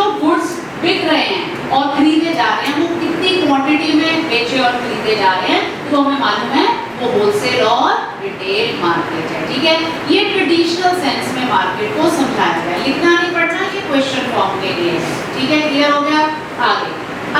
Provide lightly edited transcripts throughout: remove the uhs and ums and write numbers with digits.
जो गुड्स बिक रहे हैं और खरीदे जा रहे हैं वो कितनी क्वांटिटी में बेचे और खरीदे जा रहे हैं, तो हमें मालूम है वो होलसेल और रिटेल मार्केट है। ठीक है, ये ट्रेडिशनल सेंस में मार्केट को समझाया गया, लिखना नहीं पड़ना, ये क्वेश्चन फॉर्म के लिए है। ठीक है, क्लियर हो गया? आगे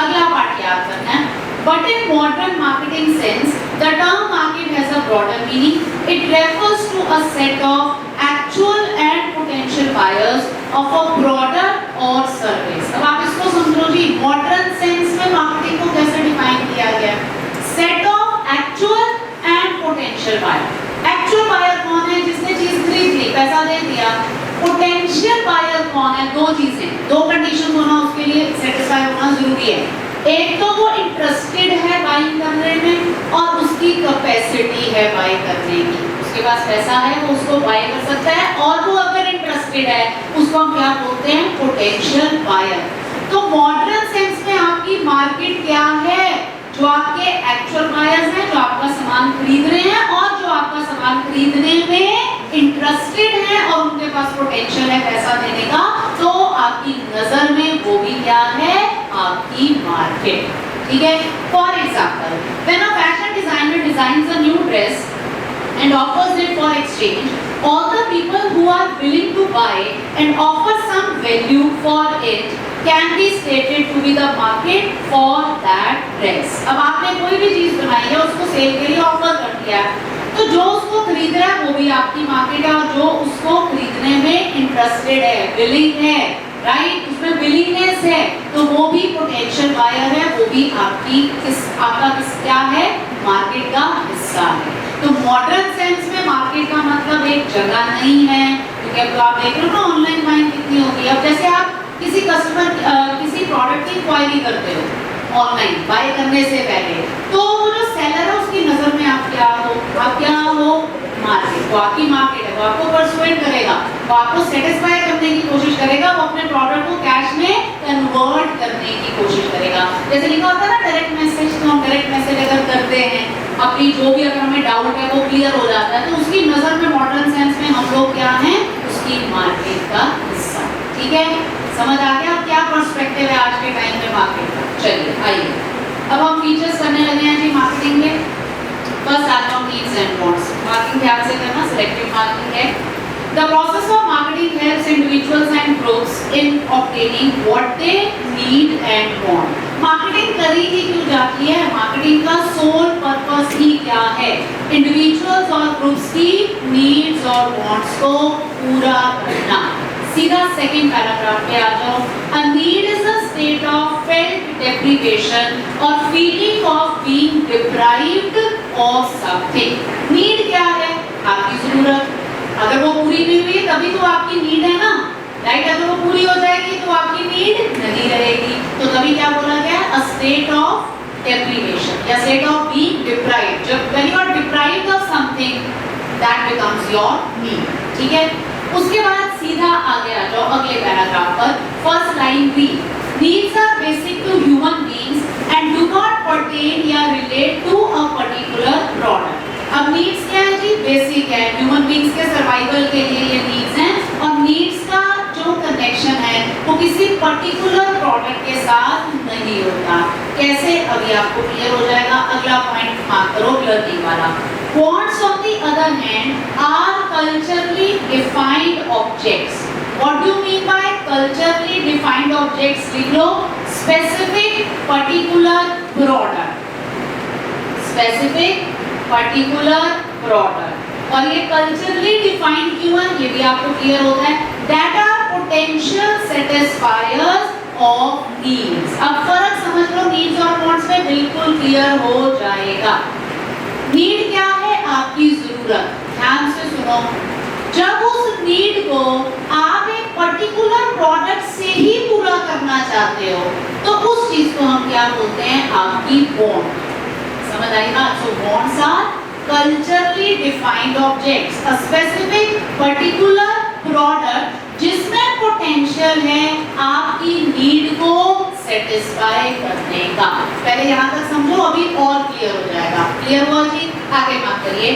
अगला पार्ट याद करना है। But in modern marketing sense, the term market has a broader meaning. It refers to a set of actual and potential buyers of a product or service. अब आप इसको समझो जी, मॉडर्न सेंस में मार्केटिंग को कैसे डिफाइन किया गया? Set of actual and potential buyer. Actual buyer कौन है? जिसने चीज खरीद ली, पैसा दे दिया। पोटेंशियल बायर कौन है? दो चीजें, दो कंडीशन होना उसके लिए सेटिस्फाई होना जरूरी है। एक तो वो इंटरेस्टेड है बाइंग करने में और उसकी कैपेसिटी है बाय करने की, उसके पास पैसा है वो उसको बाय कर सकता है, और वो अगर इंटरेस्टेड है उसको हम क्या बोलते हैं? Potential buyer. तो मॉडर्न सेंस में आपकी मार्केट क्या है? जो आपके एक्चुअल बायर्स हैं, जो आपका सामान खरीद रहे हैं और जो आपका सामान खरीदने में इंटरेस्टेड हैं और उनके पास पोटेंशियल है पैसा देने का, तो आपकी नजर में वो भी क्या है? आपकी मार्केट। ठीक है, for example, when a fashion designer designs a new dress and offers it for exchange, all the people who are willing to buy and offer some value for it can be stated to be the market for that dress. अब आपने कोई भी चीज बनाई है, उसको cell के लिए ऑफर कर दिया है, तो जो उसको खरीद रहा है वो भी आपकी मार्केट है, और जो उसको खरीदने में इंटरेस्टेड है, विलिंग है, राइट, उसमें विलिंगनेस है, तो वो भी पोटेंशियल बायर है, वो भी आपका क्या है? मार्केट का हिस्सा है। तो मॉडर्न सेंस में मार्केट का मतलब एक जगह नहीं है, क्योंकि अब तो आप देख रहे हो ना ऑनलाइन बाइंग कितनी होगी। अब जैसे आप किसी कस्टमर किसी प्रोडक्ट की इंक्वायरी करते हो ऑनलाइन बाय करने से पहले, तो वो जो सेलर है उसकी नजर में आप क्या हो? मार्केट, वो आपकी मार्केट है, वो आपको परसुएट करेगा, वो आपको सेटिस्फाई करने की कोशिश करेगा, वो अपने प्रोडक्ट को कैश में कन्वर्ट करने की कोशिश करेगा। जैसे लिखा होता है ना डायरेक्ट मैसेज, तो हम डायरेक्ट मैसेज अगर करते हैं, अपनी जो भी अगर हमें डाउट है वो क्लियर हो जाता है, तो उसकी नजर में मॉडर्न सेंस में हम लोग क्या हैं? उसकी मार्केट का हिस्सा। ठीक है, समझ आ गया क्या पर्सपेक्टिव है आज के टाइम में मार्केट का? चलिए आइए अब हम फीचर्स करने लगे हैं जी मार्केटिंग के। फर्स्ट आता हूँ नीड्स एंड वांट्स। मार्केटिंग ध्यान से करना, सिलेक्टिव मार्केटिंग है। The process of marketing helps individuals and groups in obtaining what they need and want. Marketing करी ही क्यों जाती है? मार्केटिंग का सोल पर्पस ही क्या है? इंडिविजुअल्स और ग्रुप्स की नीड्स और वांट्स को पूरा करना। सीधा सेकंड पैराग्राफ पे आ जाओ। A need is a state of felt deprivation or feeling of being deprived of something. Need क्या है? आपकी जरूरत। अगर वो पूरी नहीं हुई तभी तो आपकी नीड है ना, राइट? अगर वो पूरी हो जाएगी तो आपकी नीड नहीं रहेगी। तो तभी क्या बोला गया? अ स्टेट ऑफ deprivation या स्टेट ऑफ बीइंग डिप्राइव्ड। जब when you are deprived of something that becomes your need। ठीक है, उसके बाद सीधा आगे आ जाओ अगले पैराग्राफ पर। फर्स्ट लाइन भी, needs are basic to human beings and do not pertain या relate to a particular product। अब नीड्स क्या है जी? बेसिक है, ह्यूमन बीइंग्स के सर्वाइवल के लिए ये नीड्स हैं, और नीड्स का जो कनेक्शन है वो किसी पर्टिकुलर प्रोडक्ट के साथ नहीं होता। कैसे? अभी आपको क्लियर हो जाएगा। अगला पॉइंट मार्क करो, लर्निंग वाला। Wants on the other hand are culturally defined objects. What do you mean by culturally defined objects? लिख लो, specific, particular, product। Specific, particular, product। और ये कल्चरली डिफाइंड क्यों है? ये भी आपको क्लियर होता है। That are potential satisfiers of needs। अब फर्क समझ लो, नीड्स और वांट्स में बिल्कुल क्लियर हो जाएगा। नीड क्या है? आपकी जरूरत। ध्यान से सुनो, जब उस नीड को आप एक पर्टिकुलर प्रोडक्ट से ही पूरा करना चाहते हो तो उस चीज को हम क्या बोलते हैं? आपकी वांट। समझ आई ना? So wants are culturally defined objects, a specific particular product जिसमें पोटेंशियल है आपकी नीड को सेटिस्फाई करने का। पहले यहाँ तक समझो, अभी और क्लियर हो जाएगा। क्लियर हुआ जी? आगे बात करिए।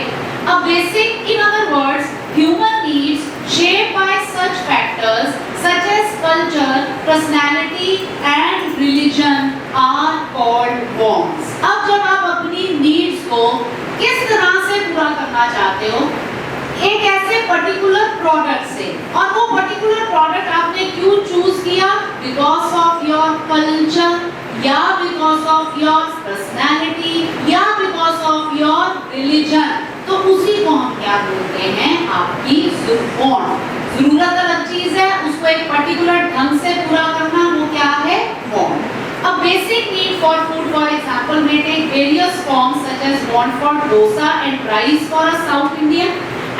A basic, in other words, human needs shaped by such factors such as culture, personality and religion are called wants. अब जब आप अपनी needs को किस तरह से पूरा करना चाहते हो, एक ऐसे पर्टिकुलर प्रोडक्ट से, और वो पर्टिकुलर प्रोडक्ट आपने क्यों चूज किया, बिकॉज ऑफ योर कल्चर या बिकॉज ऑफ योर पर्सनैलिटी या बिकॉज ऑफ योर रिलीजन, तो उसी को हम क्या बोलते हैं, आपकी जरूरत अलग चीज है, उसको एक पर्टिकुलर ढंग से पूरा करना, वो क्या है, want. A basic need for food, for example, may take various forms such as want for dosa and rice for a South Indian,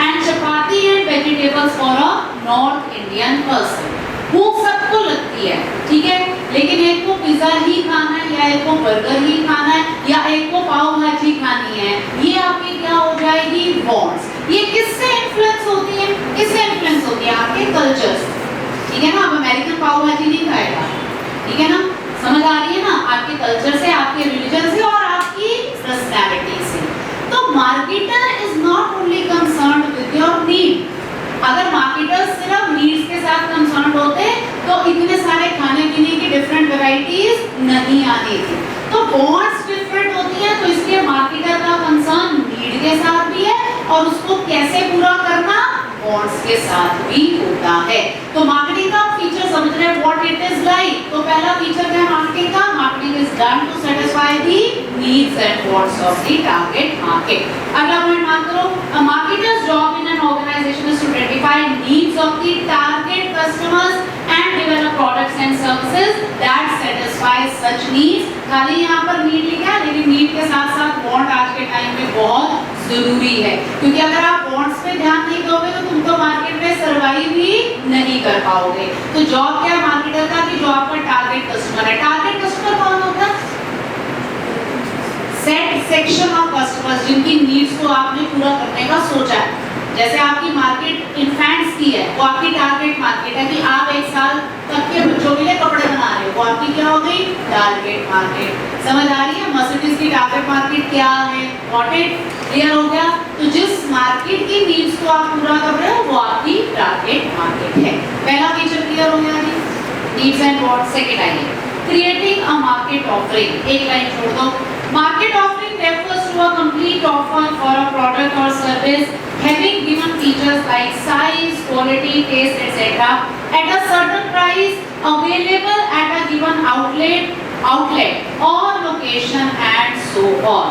and chapati and vegetables for a North Indian person. भूख सबको लगती है, ठीक है, लेकिन एक को pizza ही खाना है, या एक को बर्गर ही खाना है, या एक को पाव भाजी खानी है, ये आपकी क्या हो जाएगी, वॉन्ट्स. ये किससे इन्फ्लुएंस होती है, किससे इन्फ्लुएंस होती है, आपके कल्चर से. ठीक है ना, अब अमेरिकन पाव भाजी नहीं खाएगा, ठीक है ना, समझ आ रही है ना, आपके कल्चर से, आपके रिलीजन से और आपकी पर्सनैलिटी से. तो marketer is not only concerned with your need. अगर मार्केटर्स सिर्फ नीड्स के साथ कंसर्न होते तो इतने सारे खाने पीने की डिफरेंट वैरायटीज नहीं आनी थी. तो वांट्स डिफरेंट होती है, तो इसलिए मार्केटर का कंसर्न नीड के साथ भी है और उसको कैसे पूरा करना, वांट्स के साथ भी होता है. तो मार्केटिंग का फीचर समझ रहे हैं, व्हाट इट इज लाइक. तो पहला फीचर क्या है मार्केटिंग का, marketing is done to satisfy the needs and wants of the target market. अगला पॉइंट मान करो, a marketer's job in an organization is to identify needs of the target customers and develop products and services that satisfy such needs. खाली यहाँ पर need लिखा है, लेकिन need के साथ साथ वांट आज के टाइम में बहुत जरूरी है, क्योंकि अगर आप वांट्स पे ध्यान नहीं दोगे तो तुम तो मार्केट में सर्वाइव ही नहीं कर पाओगे. तो जॉब क्या है मार्केटर का, कि जो आपका टारगेट कस्टमर है. टारगेट कस्टमर कौन होता है, सेट सेक्शन ऑफ कस्टमर्स जिनकी नीड्स को आपने पूरा करने का सोचा है. जैसे आपकी मार्केट इन्फेंट्स की है, वो आपकी टारगेट मार्केट है, कि आप 1 साल तक के बच्चों के लिए कपड़े बना रहे हो, वो आपकी क्या हो गई, टारगेट मार्केट. समझ आ रही है, मर्सिडीज की टारगेट मार्केट क्या है, व्हाट इट, क्लियर हो गया. तो जिस मार्केट की नीड्स को आप पूरा कर रहे हो वो आपकी टारगेट मार्केट है. पहला फीचर क्लियर हो गया जी, नीड्स एंड वांट्स. सेकंड आइए, क्रिएटिंग अ मार्केट ऑफरिंग. एक लाइन छोड़ दो. Market offering refers to a complete offer for a product or service having given features like size, quality, taste, etc. at a certain price, available at a given outlet or location and so on.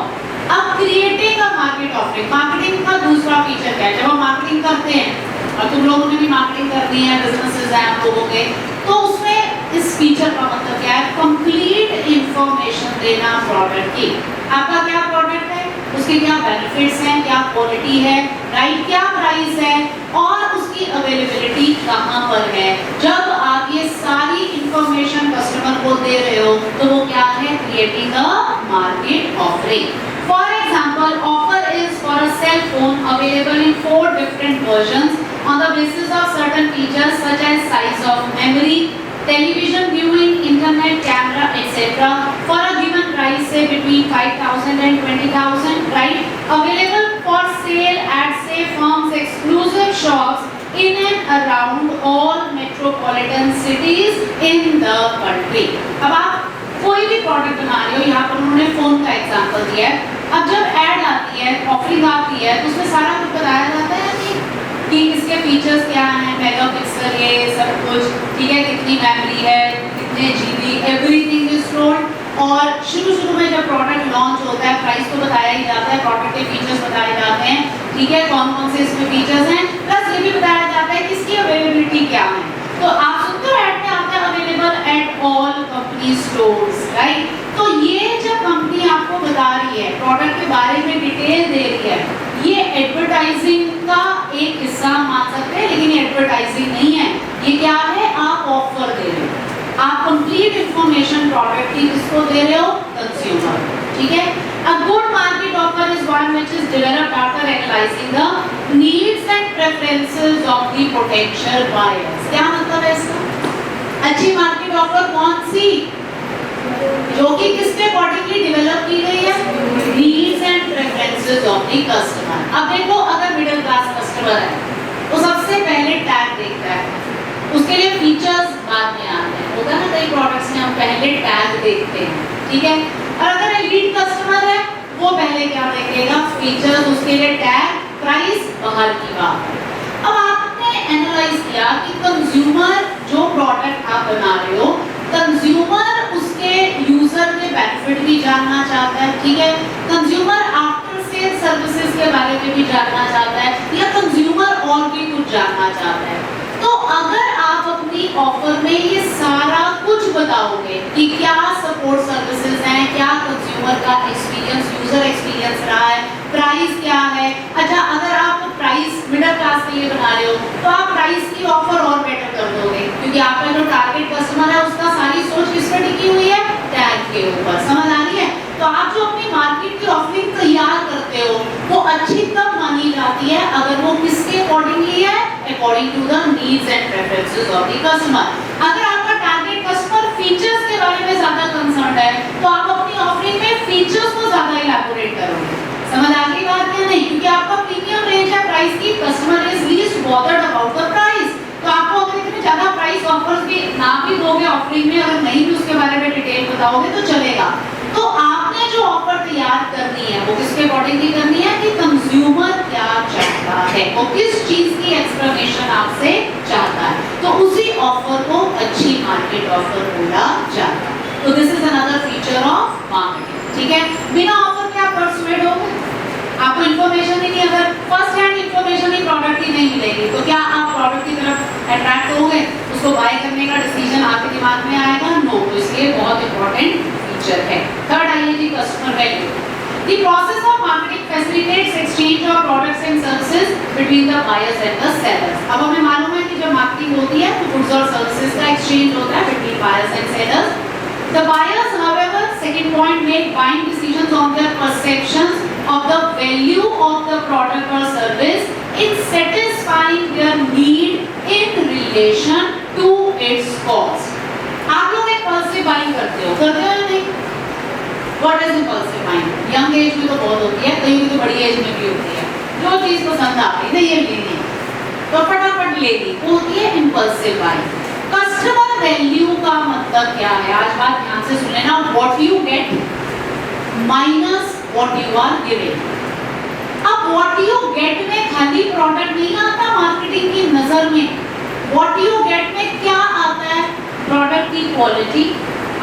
अब creating a market offering, marketing का दूसरा feature क्या है, जब हम marketing करते हैं और तुम लोगों ने भी मार्केटिंग करनी है, बिजनेसेस हैं आप लोगों के, तो उसमें इस फीचर का मतलब क्या है, कंप्लीट इंफॉर्मेशन देना प्रोडक्ट की. आपका क्या प्रोडक्ट है, उसके क्या बेनिफिट्स हैं, क्या क्वालिटी है, राइट, क्या प्राइस है और उसकी अवेलेबिलिटी कहाँ पर है. जब आप ये सारी इंफॉर्मेशन कस्टमर को दे रहे हो तो वो क्या है, creating a market offering. For example, offer is for a cell phone available in 4 different versions on the basis of certain features such as size of memory, television viewing, internet, camera, etc. for a given price, say between 5,000 and 20,000, right? Available for sale at say firms' exclusive shops in and around all metropolitan cities in the country. अब आप कोई भी product बना रहे हो, यहाँ पर उन्होंने फोन का एग्जांपल दिया है. अब जब ऐड आती है, ऑफरिंग आती है, तो उसमें सारा कुछ बताया जाता है कि इसके फीचर्स क्या हैं, मेगापिक्सल, ये सब कुछ, ठीक है, कितनी मेमोरी है, कितने जीबी, एवरीथिंग इज टोल्ड. और शुरू में जब प्रोडक्ट लॉन्च होता है प्राइस तो बताया ही जाता है, प्रोडक्ट के फीचर्स बताए जाते हैं, ठीक है, कौन कौन से इसमें फीचर्स हैं, प्लस ये भी बताया जाता है कि इसकी अवेलेबिलिटी क्या है. तो आप सुनते हो ऐड में आता है available at all company stores, right. तो ये जब कंपनी आपको बता रही है, प्रोडक्ट के बारे में डिटेल दे रही है, ये एडवर्टाइजिंग का एक हिस्सा मान सकते हैं, लेकिन ये एडवर्टाइजिंग नहीं है. ये क्या है, आप ऑफर दे रहे हो, आप कंप्लीट इंफॉर्मेशन प्रोडक्ट की किसको दे रहे हो, कंज्यूमर. ठीक है. A good market offer is one which is developed after analyzing the needs and preferences of the potential buyers. क्या मतलब है इसका? अच्छी मार्केट ऑफर कौन सी, जो कि किसके अकॉर्डिंगली डेवलप की गई है, needs and preferences of the customer. अब देखो, अगर मिडिल क्लास कस्टमर है तो सबसे पहले टैग देखता है, उसके लिए फीचर्स बाद में आते हैं. होता है ना, कई प्रोडक्ट्स में हम पहले टैग देखते हैं, ठीक है। और अगर एलीट कस्टमर है वो पहले क्या देखेगा, फीचर्स, उसके लिए टैग, प्राइस, बाहर की बात। अब आपने एनालाइज किया कि कंज्यूमर जो प्रोडक्ट आप बना रहे हो, कंज्यूमर उसके यूजर के बेनिफिट भी जानना चाहता है, ठीक है। कंज्यूमर आफ्टर सेल सर्विसेज के बारे में भी जानना चाहता है, या कंज्यूमर और भी कुछ जानना चाहता है। तो अगर आप अपनी ऑफर में ये सारा कुछ बताओगे कि क्या सपोर्ट सर्विसेज हैं, क्या कंज्यूमर का एक्सपीरियंस, यूजर एक्सपीरियंस रहा है, प्राइस क्या है। अच्छा, अगर आप प्राइस मिडिल क्लास के लिए बना रहे हो तो आप प्राइस की ऑफर और बेटर कर दोगे, क्योंकि आपका जो टारगेट कस्टमर है उसका सारी सोच किस पर टिकी हुई है, टैग के ऊपर। समझ आ रही है? तो आप जो अपनी मार्केट की ऑफरिंग तैयार करते हो वो अच्छी तब मानी जाती है अगर वो किसके अकॉर्डिंगली है, according to the needs and preferences of the customer. अगर आपका टारगेट कस्टमर फीचर्स के बारे में ज्यादा कंसर्न है तो आप अपनी ऑफरिंग में फीचर्स को ज्यादा इलैबोरेट करोगे। समझ आ गई बात या नहीं? क्योंकि आपका प्रीमियम रेंज है प्राइस की, customer is least bothered about the price. तो आपको अगर इतने ज्यादा प्राइस ऑफर्स भी ना भी दोगे ऑफरिंग में, अगर नहीं भी उसके बारे में डिटेल बताओगे तो चलेगा। तो आपने जो ऑफर तैयार करनी है वो किसके अकॉर्डिंगली करनी है कि कंज्यूमर क्या चाहता है, वो किस चीज की एक्सप्लेनेशन आपसे चाहता है, तो उसी ऑफर को अच्छी मार्केट ऑफर बोला जाता है। तो this is another feature of marketing, ठीक है। बिना ऑफर के आप परसुएड होगे, आपको इन्फॉर्मेशन ही नहीं, अगर फर्स्ट हैंड इन्फॉर्मेशन ही प्रोडक्ट की नहीं मिलेगी तो क्या आप प्रोडक्ट की तरफ अट्रैक्ट होगे, उसको बाय करने का डिसीजन आपके दिमाग में आएगा? नो। तो इसलिए बहुत इंपॉर्टेंट फीचर है। थर्ड आइए जी, customer value. The process of marketing facilitates exchange of products and services between the buyers and the sellers. अब हमें मालूम है कि जब मार्केटिंग होती है तो गुड्स और सर्विसेज का एक्सचेंज होता है between buyers and sellers. The buyers, however, second point, make buying decisions on their perceptions of the value of the product or service in satisfying their need in relation to its cost. आप लोग impulsive buying करते हो या नहीं? What is impulsive buying? Young age में तो बहुत होती है, कहीं की तो बड़ी एज में भी होती है। जो चीज पसंद आती है ना ये लेनी तो फटाफट लेनी, वो होती है impulsive buying। कस्टमर वैल्यू का मतलब क्या है? आज बात ध्यान से सुन लेना। What you get minus what you are giving। अब what you get में खाली प्रोडक्ट नहीं आता मार्केटिंग की नजर में। What you get में क्या आता है? प्रोडक्ट की क्वालिटी,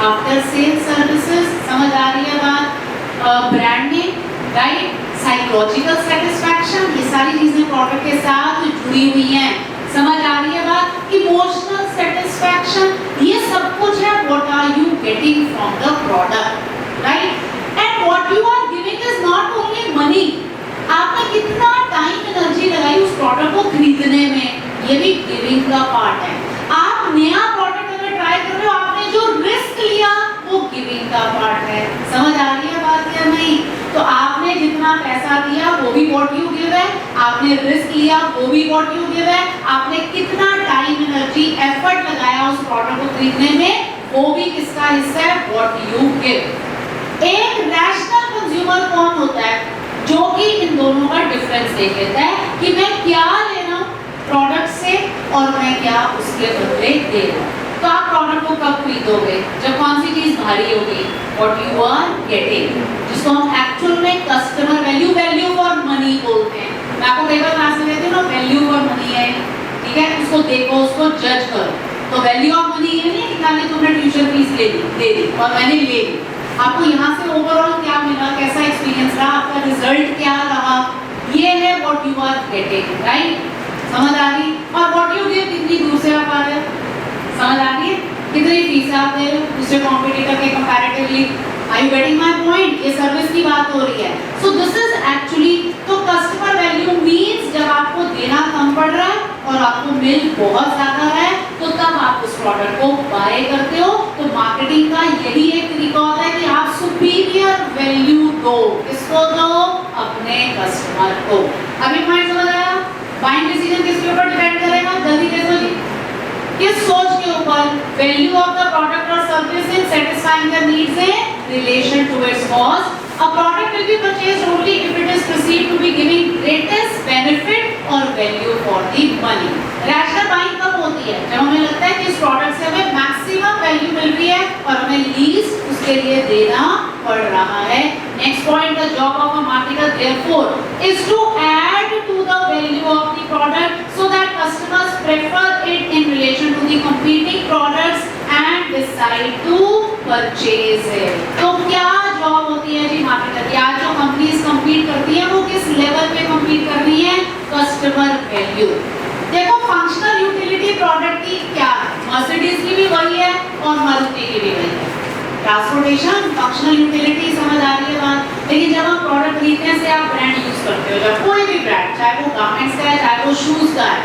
आफ्टर सेल सर्विसेज, समझ आ रही है बात, ब्रांडिंग, राइट, साइकोलॉजिकल सेटिस्फैक्शन, ये सारी चीजें प्रोडक्ट के साथ जुड़ी हुई हैं। समझ आ रही है बात, इमोशनल सेटिस्फैक्शन, ये सब कुछ है what are you getting from the product, right. And what you are giving is not only money, आपने कितना टाइम एनर्जी लगाई उस प्रोडक्ट को खरीदने में, ये भी गिविंग का पार्ट है। आप नया प्रोडक्ट अगर ट्राई कर रहे हो, आपने जो रिस्क लिया वो गिविंग का पार्ट है। समझ आ रही है बात या नहीं? तो आपने जितना पैसा दिया वो भी व्हाट यू गिव है, आपने रिस्क लिया वो भी व्हाट यू गिव है, आपने कितना टाइम एनर्जी एफर्ट लगाया उस प्रोडक्ट को खरीदने में, वो भी किसका हिस्सा है, व्हाट यू गिव। एक रैशनल कंज्यूमर कौन होता है? जो कि इन दोनों का डिफरेंस देख लेता है कि मैं क्या ले रहा हूँ प्रोडक्ट से और मैं क्या उसके बदले दे रहा हूँ। तो आप प्रोडक्ट को कब खरीदोगे? जब कौन सी चीज भारी होगी, व्हाट यू आर गेटिंग, जिसको हम एक्चुअल में customer value, value for money बोलते हैं। मैं आपको कई बार क्लास में देती हूँ ना, वैल्यू फॉर मनी है, ठीक है, उसको देखो, उसको जज करो। तो वैल्यू ऑफ मनी ये नहीं कि खाली तुमने ट्यूशन फीस दे दी और मैंने ले ली, आपको यहाँ से ओवरऑल क्या मिला, कैसा एक्सपीरियंस रहा, आपका रिजल्ट क्या रहा, ये है what you are getting, right. समझ आ रही? और व्हाट यू गिव, कितनी दूर से आप आ रहे हो, समझ आ रही है, कितनी फीस आप दे रहे हो दूसरे कॉम्पिटिटर के comparatively. Are you getting my point? ये सर्विस की बात हो रही है। सो दिस इज एक्चुअली, तो कस्टमर वैल्यू मींस जब आपको देना कम पड़ रहा है और आपको मिल बहुत ज्यादा है तो तब आप उस प्रोडक्ट को बाय करते हो। तो मार्केटिंग का यही एक तरीका होता है कि आप सुपीरियर वैल्यू दो, किसको दो, अपने कस्टमर को। अभी पॉइंट समझ आया? बाइंग डिसीजन किसके ऊपर डिपेंड करेगा, जल्दी देखो जी, किस सोच के ऊपर, वैल्यू ऑफ द प्रोडक्ट और service in satisfying the needs in relation to its cost. A product will be purchased only if it is perceived to be giving greatest benefit or value for the money. Rational buying कब होती है? जब हमें लगता है कि इस product से हमें मैक्सिमम वैल्यू मिल रही है और हमें लीस्ट उसके लिए देना पड़ रहा है। Next point, the job of a marketer therefore is to add to the value of the product so that customers prefer it in relation to the competing products and decide to purchase it. तो क्या job होती है जी marketer की? आज जो companies compete करती है वो किस लेवल पे कंपीट कर रही है? Customer value. देखो फंक्शनल यूटिलिटी प्रोडक्ट की क्या है, मर्सिडीज की भी वही है और मारुति की भी वही है। ट्रांसपोर्टेशन फंक्शनल यूटिलिटी समझ आ रही है बात, लेकिन जब हम प्रोडक्ट खरीदने से आप ब्रांड यूज करते हो, जब कोई भी ब्रांड, चाहे वो गारमेंट्स का है चाहे वो शूज का है,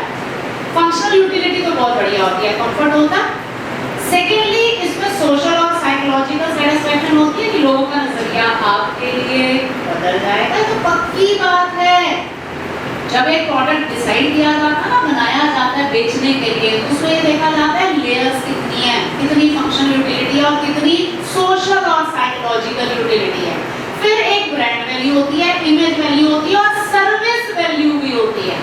फंक्शनल यूटिलिटी तो बहुत बढ़िया होती है, कंफर्ट होता है। सेकेंडली इसमें सोशल और साइकोलॉजिकल सेटिस्फैक्शन होती है कि लोगों का नजरिया आपके लिए बदल जाएगा। तो पक्की बात है जब एक प्रोडक्ट डिसाइड किया जाता है ना, बनाया जाता है बेचने के लिए, तो उसमें ये देखा जाता है लेयर्स कितनी है, कितनी फंक्शनल यूटिलिटी है और कितनी सोशल और साइकोलॉजिकल यूटिलिटी है। फिर एक ब्रांड वैल्यू होती है, इमेज वैल्यू होती है और सर्विस वैल्यू भी होती है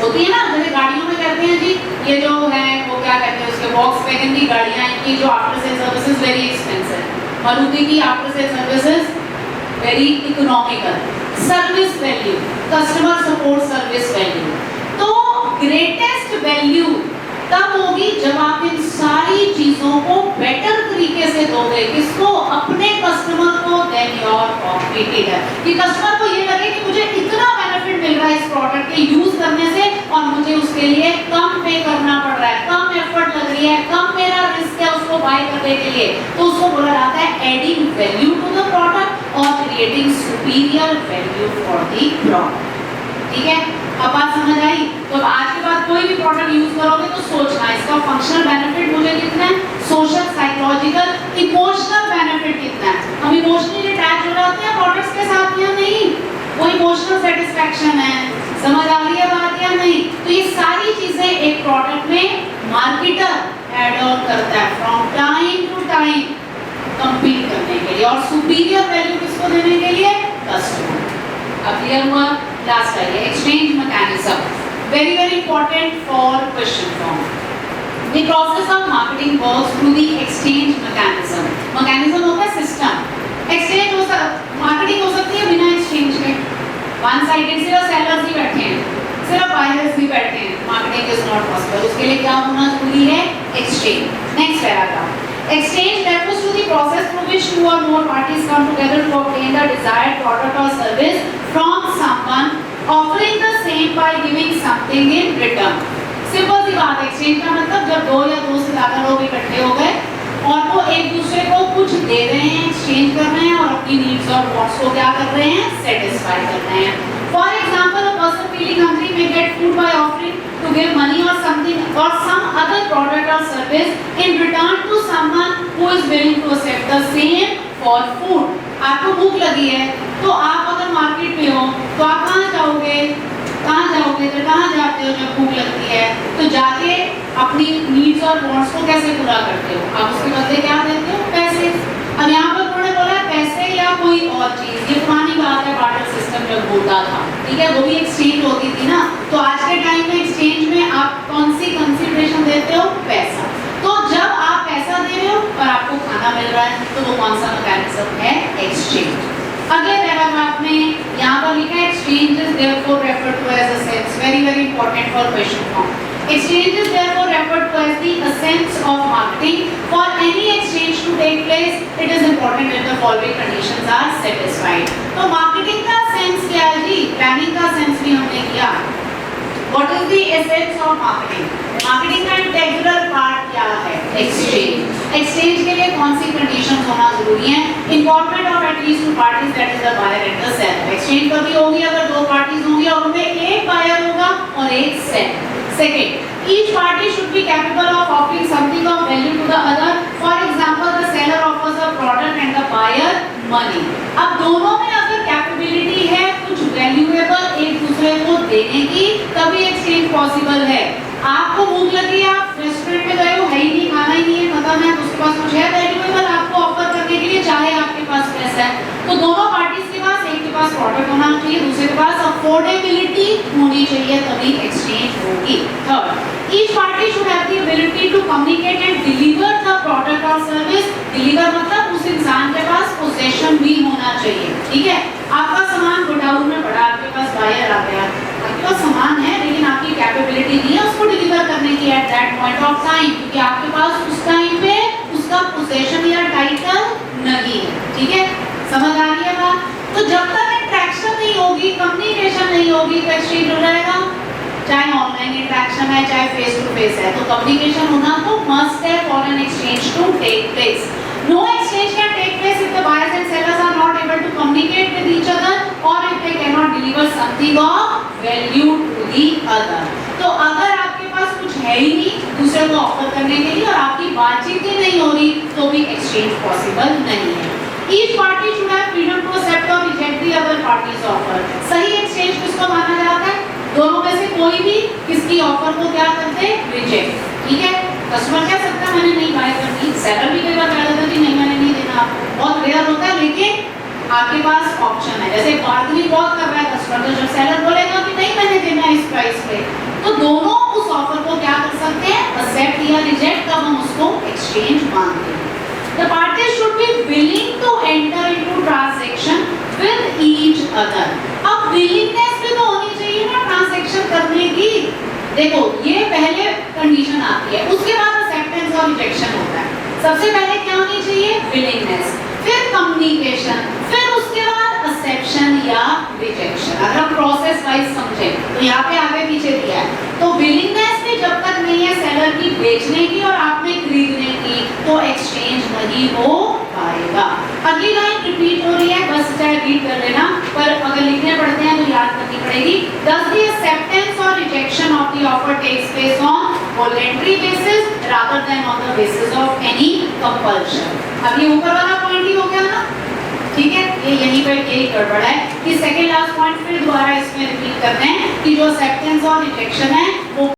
ना। जैसे गाड़ियों में कहते हैं जी ये जो है वो क्या कहते हैं, उसके वॉक्सवैगन की गाड़ियां इनकी जो after sale services very expensive, Maruti की after sale services very economical. Service value, customer support service value, तो ग्रेटेस्ट वैल्यू तब होगी जब आप इन सारी चीजों को बेटर तरीके से दोगे। किसको? अपने कस्टमर को, देन योर कॉम्पिटिटर। कि कस्टमर को ये लगे कि मुझे इतना बेनिफिट मिल रहा है इस प्रोडक्ट के यूज करने से और मुझे उसके लिए कम पे करना पड़ रहा है, कम एफर्ट लग रही है, कम मेरा रिस्क है उसको बाय करने के लिए, तो उसको बोला जाता है adding value to the product और creating superior value for the product. ठीक है, अब बात समझ आई? तो आज के बाद कोई भी प्रोडक्ट यूज करोगे तो सोचना इसका फंक्शनल बेनिफिट मुझे कितना है, सोशल, साइकोलॉजिकल, इमोशनल बेनिफिट कितना है। हम इमोशनली अटैच हो जाते हैं प्रोडक्ट्स के साथ या नहीं? वो इमोशनल सेटिस्फैक्शन है, समझ आ रही है बात या नहीं? तो ये सारी चीजें एक प्रोडक्ट में मार्केटर ऐड ऑन करता है from time to time compete करने के लिए और सुपीरियर वैल्यू किसको देने के लिए? कस्टमर। अब क्लियर हुआ? लास्ट आइए exchange mechanism, very very important for question form. The process of marketing works through the exchange mechanism. Mechanism होता है सिस्टम। एक्सचेंज हो मार्केटिंग हो सकती है बिना एक्सचेंज के, वन साइडेड सिर्फ सेलर्स ही बैठे हैं, सिर्फ बायर्स भी बैठे हैं, मार्केटिंग इज नॉट पॉसिबल। उसके लिए क्या होना जरूरी है? Exchange. Next paragraph, exchange refers to the process through which two or more parties come together to obtain the desired product or service from someone, offering the same by giving something in return. Simple सी बात है, exchange का मतलब जब दो या दो से ज्यादा लोग इकट्ठे हो गए और वो एक दूसरे को कुछ दे रहे हैं, एक्सचेंज कर रहे हैं और अपनी नीड्स और वांट्स को क्या कर रहे हैं? सेटिस्फाई कर रहे हैं। For example, a person feeling hungry may get food by offering to give money or something or some other product or service in return to someone who is willing to accept the same for food. आपको भूख लगी है तो आप अगर market में हो तो आप कहाँ जाओगे? तो कहाँ जाते हो जब भूख लगती है? तो जाके अपनी नीड्स और वांट्स को कैसे पूरा करते हो? आप उसके बदले क्या देते हो? पैसे। अब यहाँ पर उन्होंने बोला पैसे या कोई और चीज, ये पुरानी बात है, बार्टर सिस्टम जब होता था, ठीक है, वो भी एक्सचेंज होती थी ना। तो आज के टाइम में एक्सचेंज में आप कौन सी कंसिडरेशन देते हो? पैसा। तो जब आप पैसा दे रहे हो और आपको खाना मिल रहा है तो वो कौन सा मैकेनिज्म है? एक्सचेंज। अगले पैराग्राफ में यहाँ पर लिखा है exchange is therefore referred to as assets, very very important for question form. Exchange is therefore referred to as the essence of marketing. For any exchange to take place, it is important that the following conditions are satisfied. तो marketing का sense क्या है जी? Planning का sense भी हमने किया। What is the essence of marketing? Marketing का integral part क्या है? एक्सचेंज। एक्सचेंज के लिए कौन सी कंडीशंस होना जरूरी है? Involvement of at least two parties, that is the buyer and the seller. Exchange कभी होगी अगर दो पार्टीज होंगी और उनमें एक बायर होगा और एक seller. Second, each party should be capable of offering something of value to the other. For example, the seller offers a product and the buyer money. अब दोनों में अगर कैपेबिलिटी है कुछ वैल्यूएबल एक दूसरे को देने की, तभी एक्सचेंज पॉसिबल है। आपको भूख लगी, आप रेस्टोरेंट में गए हो, है ही नहीं, खाना ही नहीं है, खत्म है, तो उसके पास कुछ है वैल्यूएबल आपको ऑफर करने के लिए, चाहे आपके पास पैसा है। तो दोनों पार्टीज के पास, एक के पास प्रोडक्ट होना चाहिए, दूसरे के पास अफोर्डेबिलिटी होनी चाहिए, तभी एक्सचेंज होगी। Third, each party should have the ability to communicate and deliver the product or और सर्विस। डिलीवर मतलब उस इंसान के पास पोजेशन भी होना चाहिए, ठीक है। आपका सामान गोडाउन में पड़ा, आपके पास बायर आ गया, आपके पास सामान है लेकिन आपकी कैपेबिलिटी नहीं है उसको डिलीवर करने की at that point of time, क्योंकि आपके पास उस टाइम पे उसका पोजेशन या टाइटल नहीं है, ठीक है। समझ आ रही है बात? तो जब तक इंटरेक्शन नहीं होगी, कम्युनिकेशन नहीं होगी, तो एक्सचेंज हो जाएगा। चाहे ऑनलाइन इंटरेक्शन है चाहे फेस टू फेस है, तो कम्युनिकेशन होना तो मस्ट है for an exchange to take place. No exchange can take place if the buyers and sellers are not able to communicate with each other or if they cannot deliver something of value to the other. तो अगर आपके पास कुछ है ही नहीं दूसरे को offer करने के लिए और आपकी बातचीत ही नहीं हो रही, तो भी एक्सचेंज पॉसिबल नहीं है। Each party should have freedom to accept or reject the other party's offer. सही एक्सचेंज किसको माना जाता है? दोनों में से कोई भी किसकी ऑफर को क्या करते हैं? रिजेक्ट, ठीक है। कस्टमर कह सकता है मैंने नहीं बाय करनी, सेलर भी कई बार कह देता है कि नहीं मैंने नहीं देना, बहुत रेयर होता है, लेकिन आपके पास ऑप्शन है। जैसे बार्गेनिंग बहुत कर रहा है कस्टमर, तो जब सेलर बोलेगा कि नहीं मैंने देना है इस प्राइस पे, तो दोनों उस ऑफर को क्या कर सकते हैं? एक्सेप्ट या रिजेक्ट, तब हम उसको एक्सचेंज मानते हैं। The parties should be willing to enter into transaction with each other. अब willingness भी तो होनी चाहिए ना ट्रांजैक्शन करने की। देखो ये पहले कंडीशन आती है, उसके बाद एक्सेप्टेंस और रिजेक्शन होता है। सबसे पहले क्या होनी चाहिए? विलिंगनेस, फिर कम्युनिकेशन, फिर उसके बाद एक्सेप्शन या रिजेक्शन। अगर हम प्रोसेस वाइज समझे तो यहाँ पे आगे पीछे दिया है। तो विलिंगनेस भी जब तक नहीं है सेलर की बेचने की और आपने खरीदने की, तो एक्सचेंज नहीं हो पाएगा। अगली लाइन रिपीट हो रही है, बस चाहे रीड कर लेना, पर अगर लिखने पड़ते हैं तो याद करनी पड़ेगी। Does the acceptance or rejection of the offer takes place on voluntary basis rather than on the basis of any compulsion? अब ये ऊपर वाला पॉइंट ही हो गया ना, ठीक है। ये यहीं पर यही गड़बड़ है कि सेकेंड लास्ट पॉइंट फिर दोबारा इसमें रिपीट करते हैं कि जो एक्सेप्टेंस और रिजेक्शन है वो